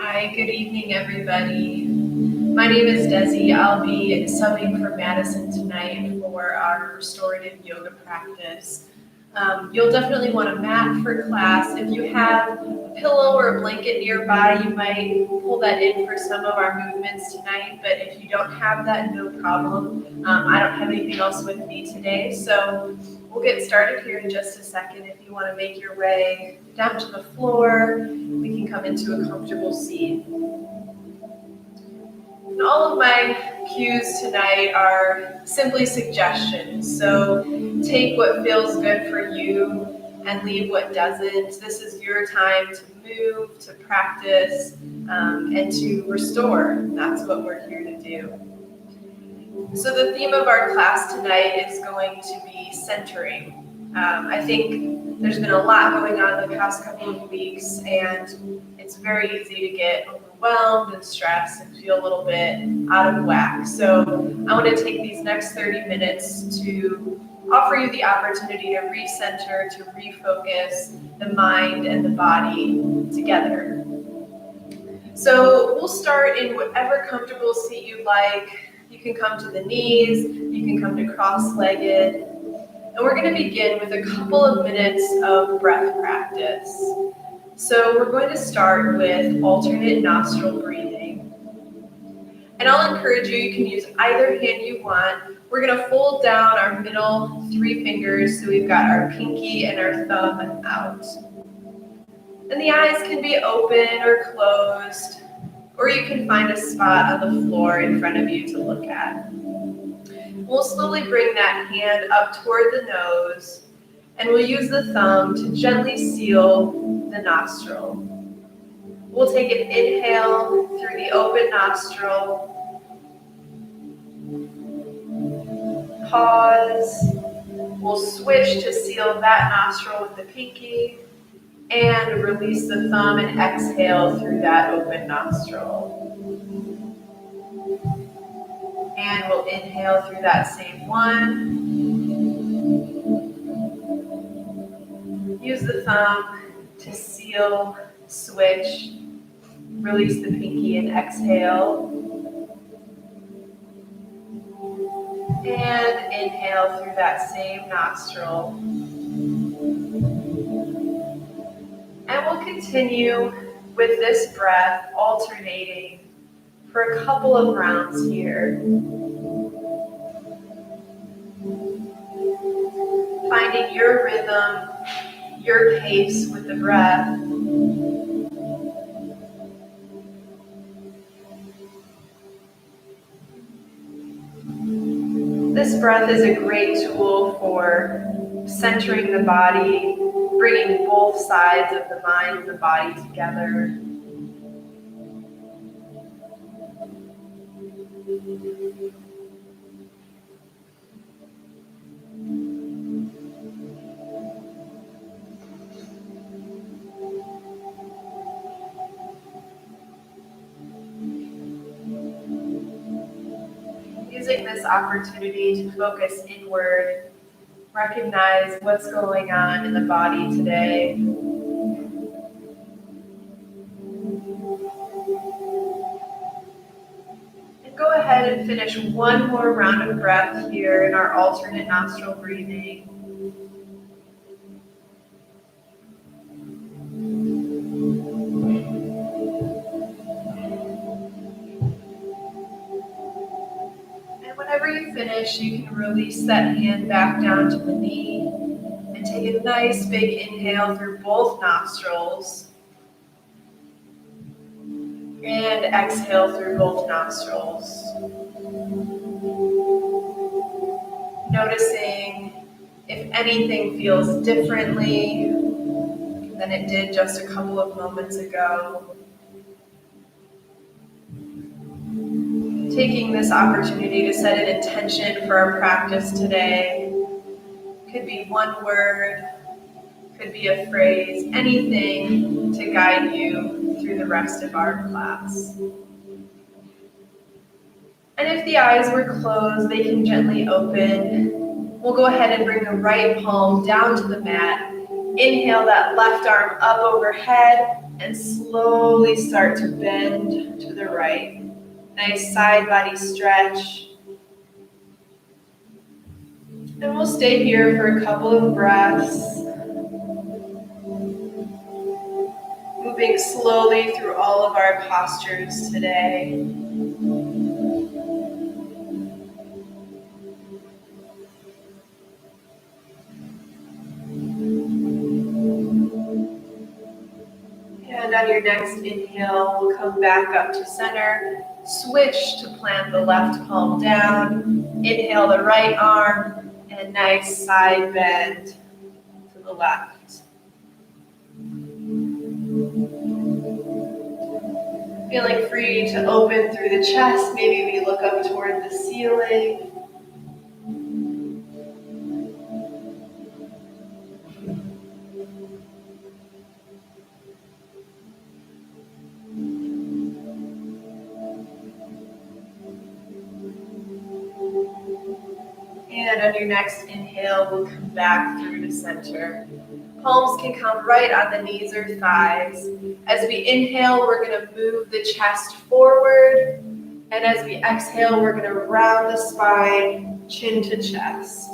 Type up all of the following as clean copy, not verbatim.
Hi, good evening, everybody. My name is Desi. I'll be subbing for Madison tonight for our restorative yoga practice. You'll definitely want a mat for class. If you have a pillow or a blanket nearby, you might pull that in for some of our movements tonight, but if you don't have that, no problem. I don't have anything else with me today, so we'll get started here in just a second. If you want to make your way down to the floor, we can come into a comfortable seat. And all of my cues tonight are simply suggestions. So take what feels good for you and leave what doesn't. This is your time to move, to practice, and to restore. That's what we're here to do. So the theme of our class tonight is going to be centering. I think there's been a lot going on the past couple of weeks, and it's very easy to get overwhelmed and stressed and feel a little bit out of whack. So I want to take these next 30 minutes to offer you the opportunity to recenter, to refocus the mind and the body together. So we'll start in whatever comfortable seat you like. You can come to the knees, you can come to cross-legged, and we're going to begin with a couple of minutes of breath practice. So we're going to start with alternate nostril breathing. And I'll encourage you can use either hand you want. We're going to fold down our middle 3 fingers, so we've got our pinky and our thumb out. And the eyes can be open or closed, or you can find a spot on the floor in front of you to look at. We'll slowly bring that hand up toward the nose, and we'll use the thumb to gently seal the nostril. We'll take an inhale through the open nostril. Pause. We'll switch to seal that nostril with the pinky, and release the thumb and exhale through that open nostril. And we'll inhale through that same one. Use the thumb to seal, switch, release the pinky and exhale. And inhale through that same nostril. And we'll continue with this breath, alternating for a couple of rounds here. Finding your rhythm, your pace with the breath. This breath is a great tool for centering the body, bringing both sides of the mind and the body together. Using this opportunity to focus inward, recognize what's going on in the body today. And go ahead and finish one more round of breath here in our alternate nostril breathing. Whenever you finish, you can release that hand back down to the knee and take a nice big inhale through both nostrils and exhale through both nostrils. Noticing if anything feels differently than it did just a couple of moments ago. Taking this opportunity to set an intention for our practice today. Could be one word, could be a phrase, anything to guide you through the rest of our class. And if the eyes were closed, they can gently open. We'll go ahead and bring the right palm down to the mat. Inhale that left arm up overhead. and slowly start to bend to the right. Nice side body stretch. And we'll stay here for a couple of breaths. Moving slowly through all of our postures today. And on your next inhale, we'll come back up to center. Switch to plant the left palm down. Inhale the right arm, and nice side bend to the left. Feeling free to open through the chest. Maybe we look up toward the ceiling. And on your next inhale, we'll come back through to center. Palms can come right on the knees or thighs. As we inhale, we're going to move the chest forward. And as we exhale, we're going to round the spine, chin to chest.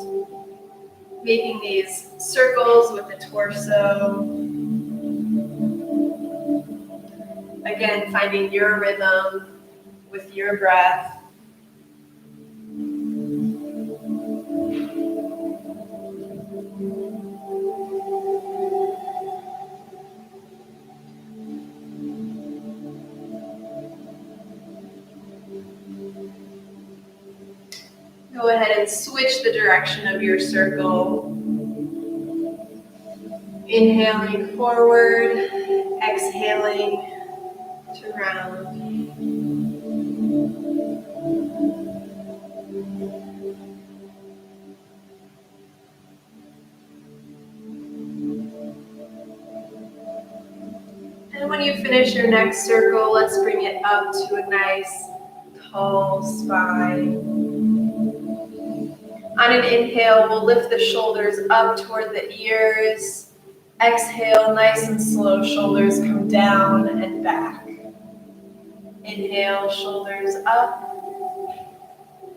Making these circles with the torso. Again, finding your rhythm with your breath. Go ahead and switch the direction of your circle. Inhaling forward, exhaling to round. And when you finish your next circle, let's bring it up to a nice tall spine. On an inhale, we'll lift the shoulders up toward the ears. Exhale, nice and slow, shoulders come down and back. Inhale, shoulders up.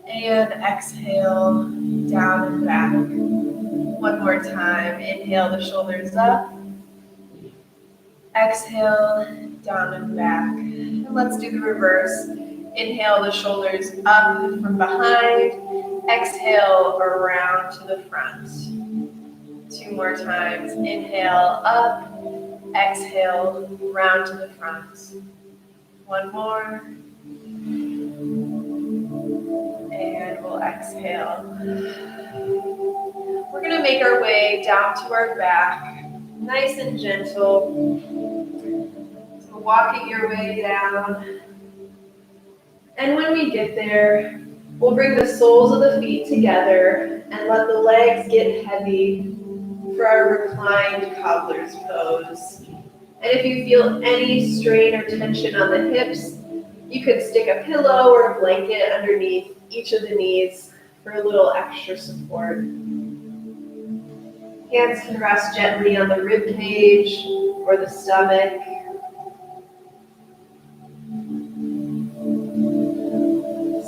And exhale, down and back. One more time. Inhale, the shoulders up. Exhale, down and back. And let's do the reverse. Inhale, the shoulders up from behind. Exhale, around to the front. Two more times. Inhale, up. Exhale, round to the front. One more. And we'll exhale. We're going to make our way down to our back. Nice and gentle. So walking your way down. And when we get there, we'll bring the soles of the feet together and let the legs get heavy for our reclined cobbler's pose. And if you feel any strain or tension on the hips, you could stick a pillow or a blanket underneath each of the knees for a little extra support. Hands can rest gently on the rib cage or the stomach.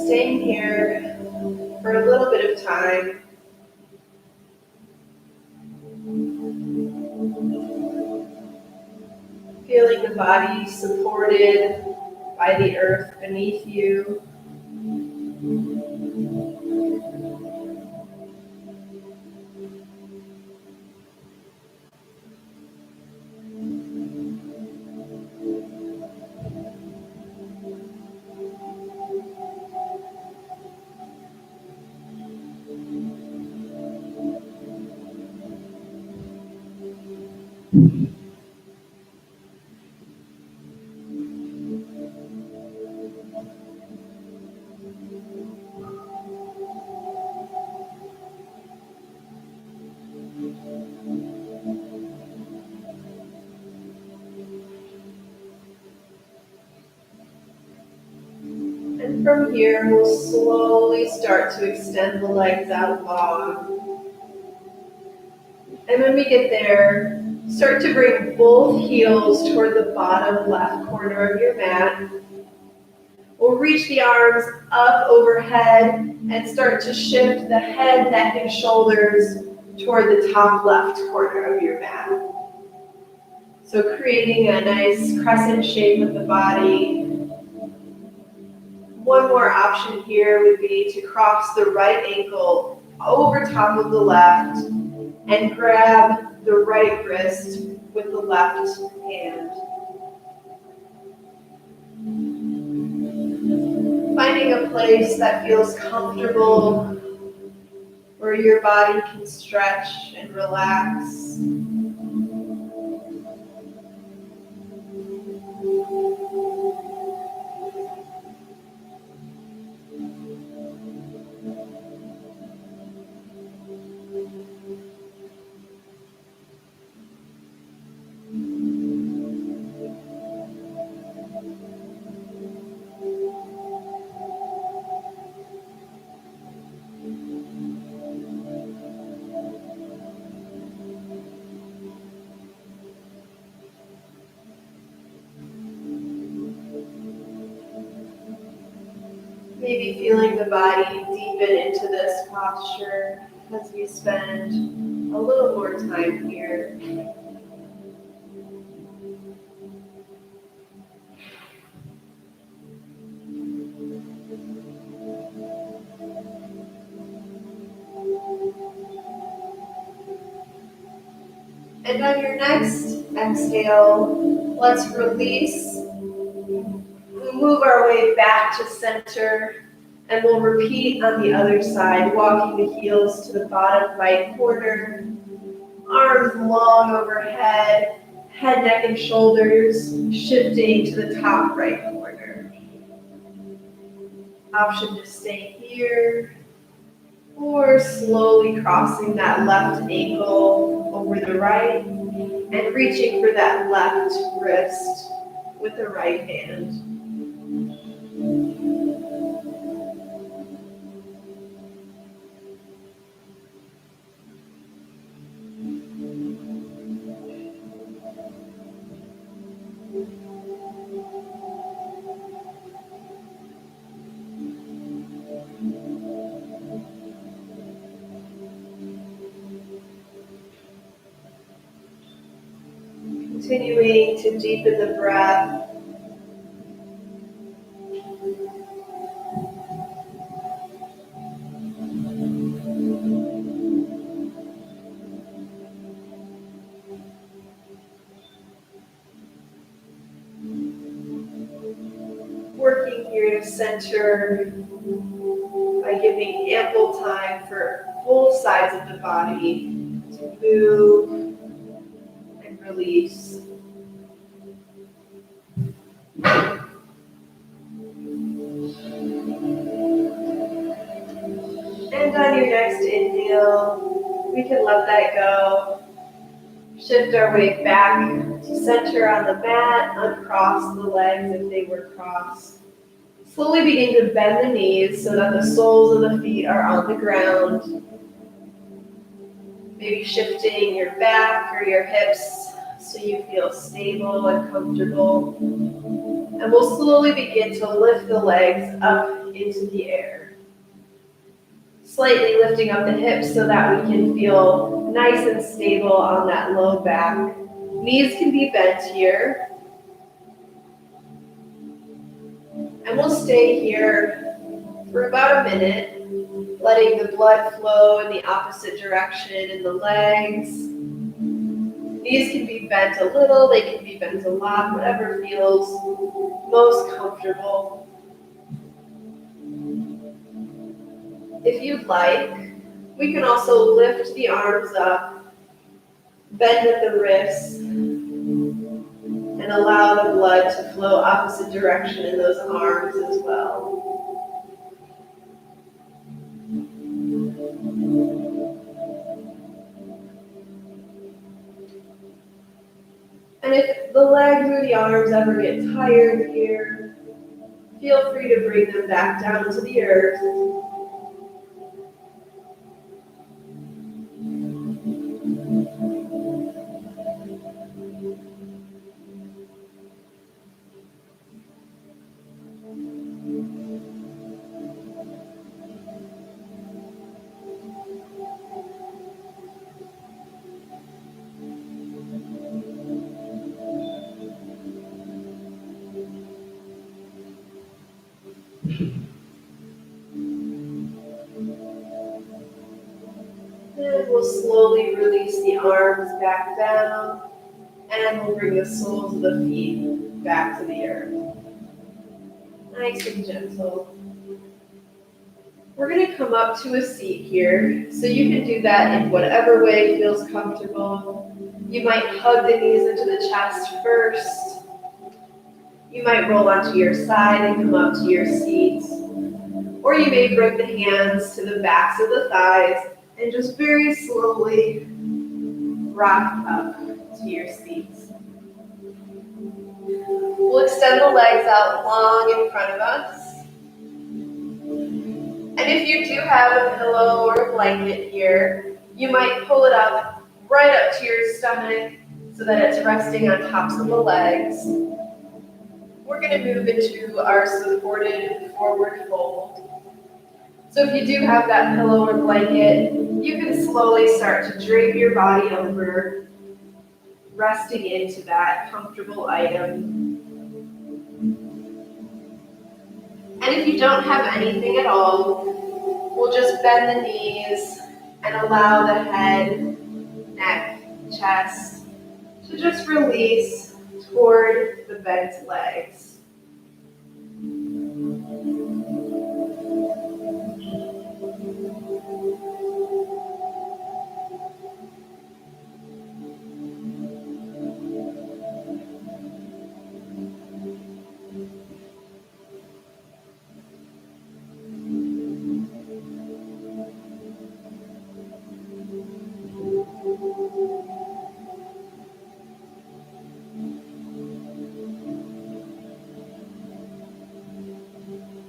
Staying here for a little bit of time. Feeling the body supported by the earth beneath you. And from here, we'll slowly start to extend the legs out long. And when we get there, Start to bring both heels toward the bottom left corner of your mat. We'll reach the arms up overhead and start to shift the head, neck, and shoulders toward the top left corner of your mat. So creating a nice crescent shape with the body. One more option here would be to cross the right ankle over top of the left and grab the right wrist with the left hand. Finding a place that feels comfortable, where your body can stretch and relax. Maybe feeling the body deepen into this posture as we spend a little more time here. And on your next exhale, let's release. We'll move our way back to center, and we'll repeat on the other side, walking the heels to the bottom right corner, arms long overhead, head, neck, and shoulders shifting to the top right corner. Option to stay here, or slowly crossing that left ankle over the right and reaching for that left wrist with the right hand. Continuing to deepen the breath. Working here to center by giving ample time for both sides of the body to move and release. And on your next inhale, we can let that go. Shift our way back to center on the mat, uncross the legs if they were crossed. Slowly begin to bend the knees so that the soles of the feet are on the ground. Maybe shifting your back or your hips so you feel stable and comfortable. And we'll slowly begin to lift the legs up into the air. Slightly lifting up the hips so that we can feel nice and stable on that low back. Knees can be bent here. And we'll stay here for about a minute, letting the blood flow in the opposite direction in the legs. Knees can be bent a little, they can be bent a lot, whatever feels most comfortable. If you'd like, we can also lift the arms up, bend at the wrists, and allow the blood to flow opposite direction in those arms as well. And if the legs or the arms ever get tired here, feel free to bring them back down to the earth. And we'll slowly release the arms back down, and we'll bring the soles of the feet back to the earth. Nice and gentle. We're going to come up to a seat here, so you can do that in whatever way feels comfortable. You might hug the knees into the chest first. You might roll onto your side and come up to your seat. Or you may bring the hands to the backs of the thighs and just very slowly rock up to your seat. We'll extend the legs out long in front of us. And if you do have a pillow or a blanket here, you might pull it up right up to your stomach so that it's resting on tops of the legs. We're going to move into our supported forward fold. So if you do have that pillow or blanket, you can slowly start to drape your body over, resting into that comfortable item. And if you don't have anything at all, we'll just bend the knees and allow the head, neck, chest to just release toward the bent legs.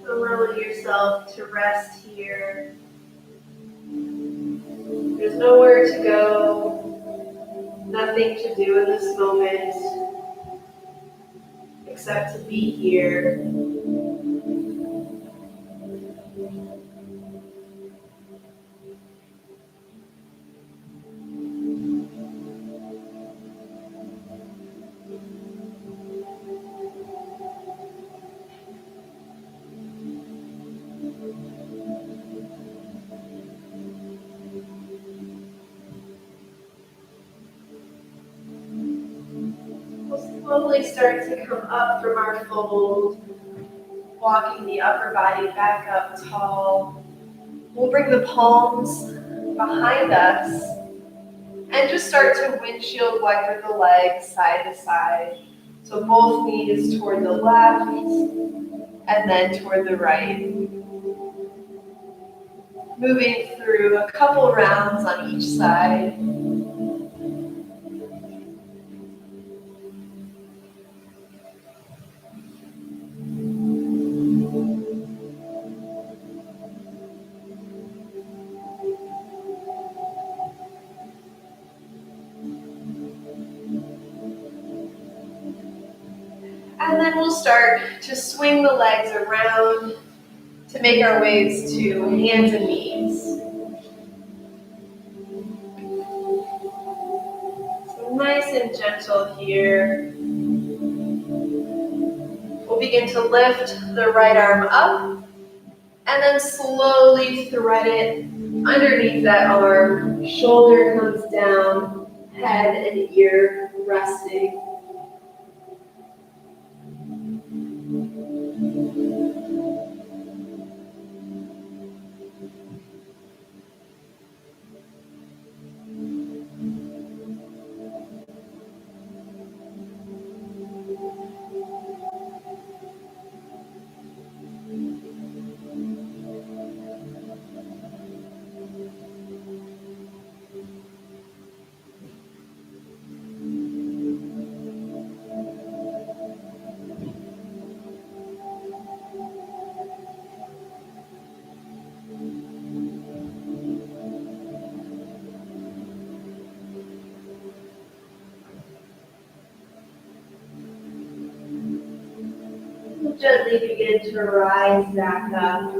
Allowing yourself to rest here. There's nowhere to go, nothing to do in this moment, except to be here. Slowly start to come up from our fold, walking the upper body back up tall. We'll bring the palms behind us and just start to windshield wiper the legs side to side. So both knees toward the left and then toward the right. Moving through a couple rounds on each side. And then we'll start to swing the legs around to make our ways to hands and knees. So nice and gentle here. We'll begin to lift the right arm up and then slowly thread it underneath that arm. Shoulder comes down, head and ear resting. Gently begin to rise back up,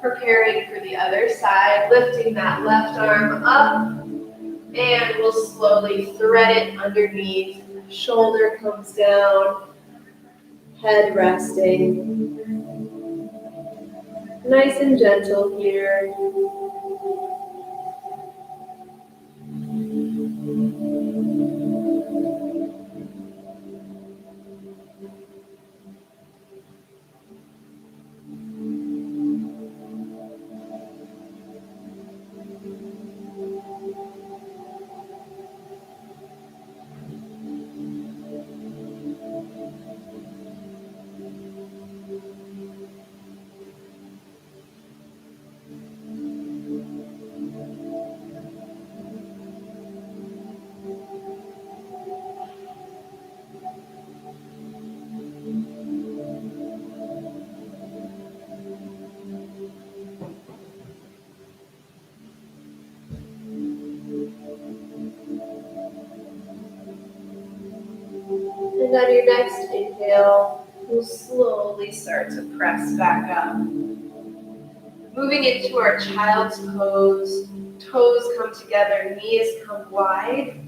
preparing for the other side, lifting that left arm up, and we'll slowly thread it underneath. Shoulder comes down, head resting. Nice and gentle here. And on your next inhale, we'll slowly start to press back up. Moving into our child's pose, toes come together, knees come wide.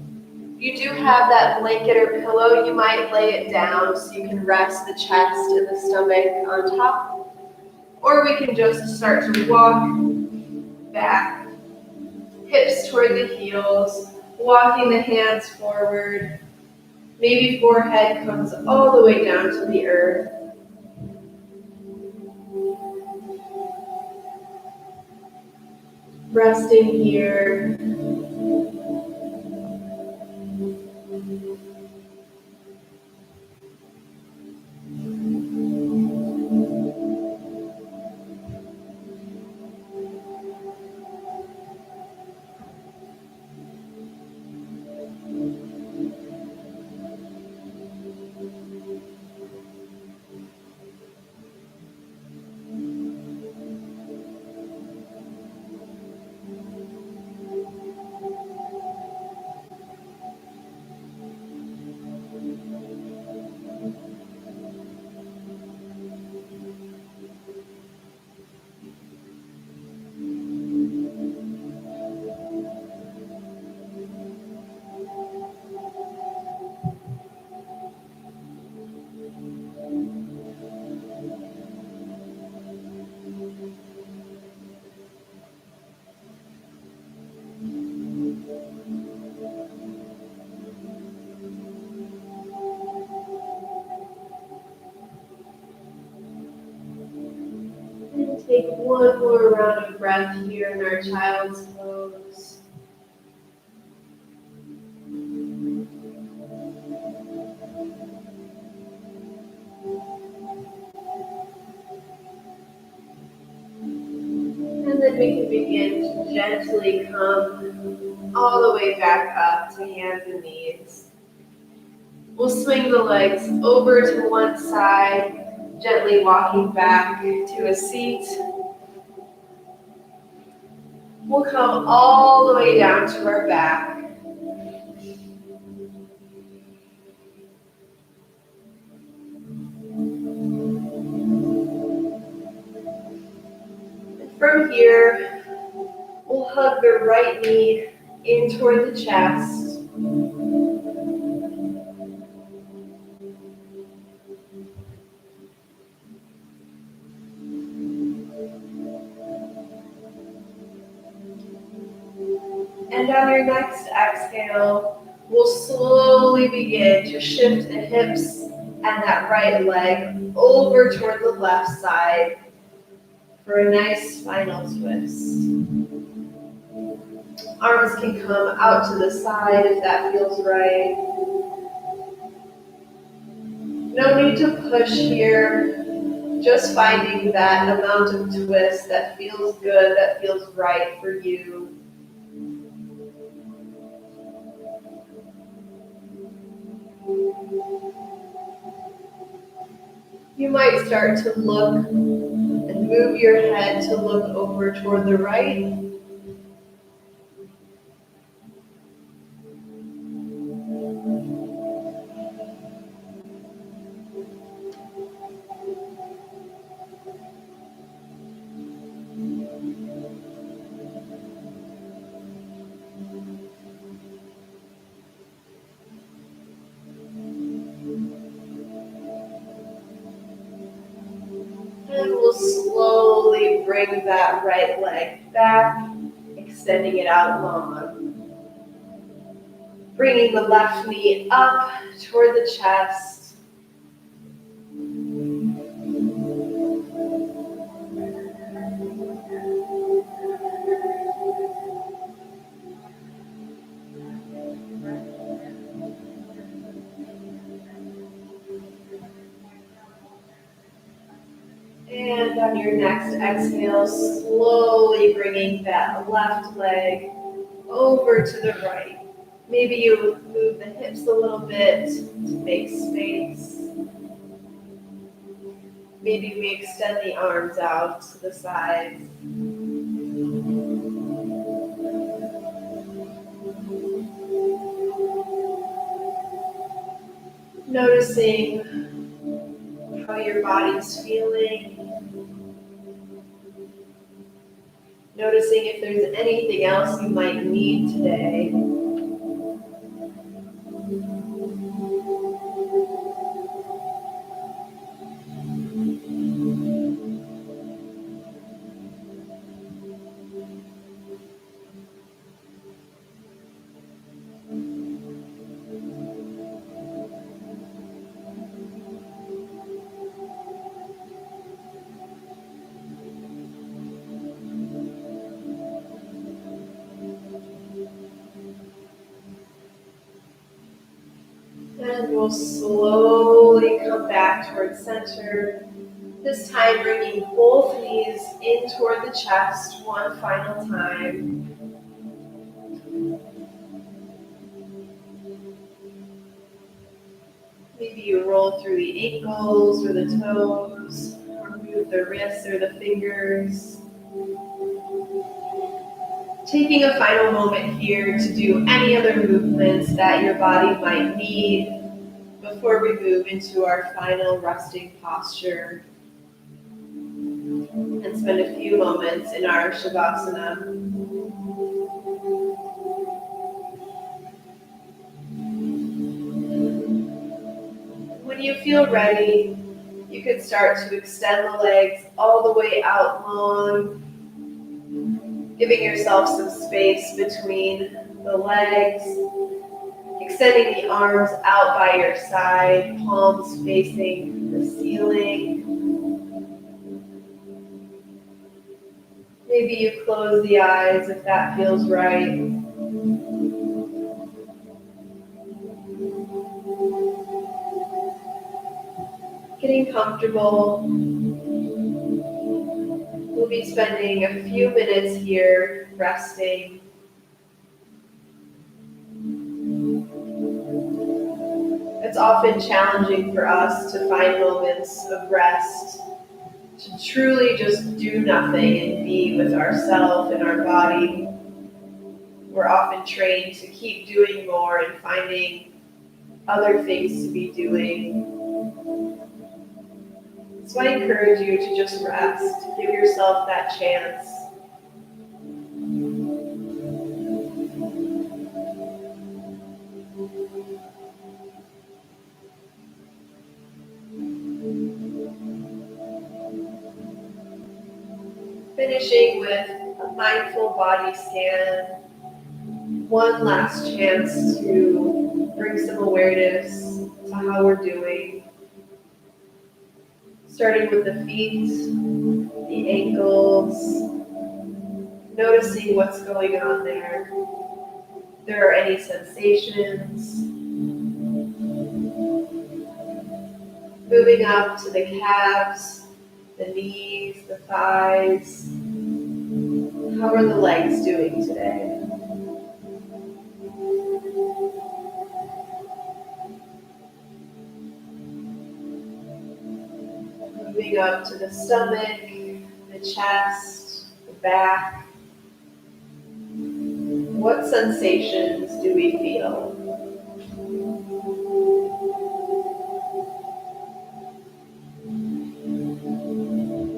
If you do have that blanket or pillow, you might lay it down so you can rest the chest and the stomach on top. Or we can just start to walk back, hips toward the heels, walking the hands forward. Maybe forehead comes all the way down to the earth. Resting here. And take one more round of breath here in our child's pose. And then we can begin to gently come all the way back up to hands and knees. We'll swing the legs over to one side, gently walking back to a seat. We'll come all the way down to our back. And from here, we'll hug the right knee in toward the chest. And on your next exhale, we'll slowly begin to shift the hips and that right leg over toward the left side for a nice spinal twist. Arms can come out to the side if that feels right. No need to push here, just finding that amount of twist that feels good, that feels right for you. You might start to look and move your head to look over toward the right. And we'll slowly bring that right leg back, extending it out long. Bringing the left knee up toward the chest. And on your next exhale, slowly bringing that left leg over to the right. Maybe you move the hips a little bit to make space. Maybe we extend the arms out to the sides. Noticing how your body's feeling. Noticing if there's anything else you might need today. And we'll slowly come back towards center. This time bringing both knees in toward the chest one final time. Maybe you roll through the ankles or the toes, or move the wrists or the fingers. Taking a final moment here to do any other movements that your body might need before we move into our final resting posture and spend a few moments in our Shavasana. When you feel ready, you can start to extend the legs all the way out long, giving yourself some space between the legs, extending the arms out by your side, palms facing the ceiling. Maybe you close the eyes if that feels right. Getting comfortable. We'll be spending a few minutes here resting. It's often challenging for us to find moments of rest, to truly just do nothing and be with ourselves and our body. We're often trained to keep doing more and finding other things to be doing. So I encourage you to just rest. Give yourself that chance. Finishing with a mindful body scan. One last chance to bring some awareness to how we're doing. Starting with the feet, the ankles, noticing what's going on there. If there are any sensations. Moving up to the calves, the knees, the thighs. How are the legs doing today? Moving up to the stomach, the chest, the back. What sensations do we feel?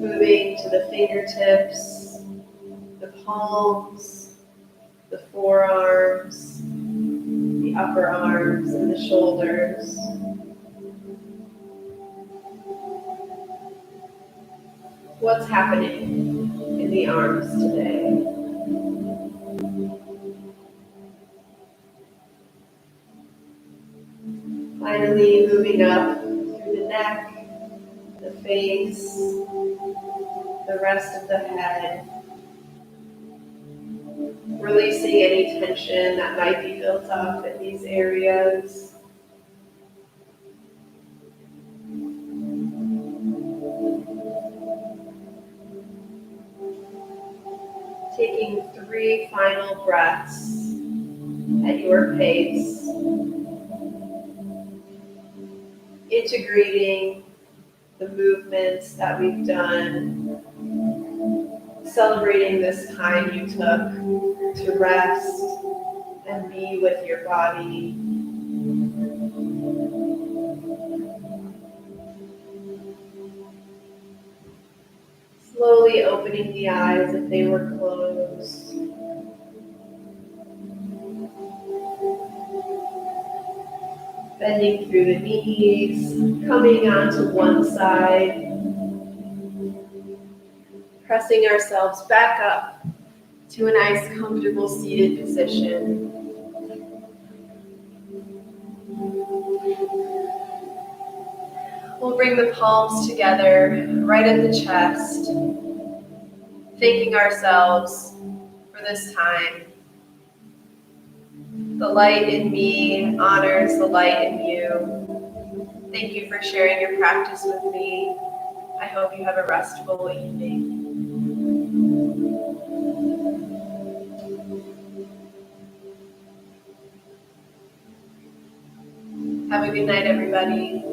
Moving to the fingertips, the palms, the forearms, the upper arms, and the shoulders. What's happening in the arms today? Finally, moving up through the neck, the face, the rest of the head. Releasing any tension that might be built up in these areas. Taking 3 final breaths at your pace. Integrating the movements that we've done. Celebrating this time you took to rest and be with your body. Slowly opening the eyes if they were closed. Bending through the knees, coming onto one side. Pressing ourselves back up to a nice comfortable seated position. We'll bring the palms together right at the chest, thanking ourselves for this time. The light in me honors the light in you. Thank you for sharing your practice with me. I hope you have a restful evening. Have a good night, everybody.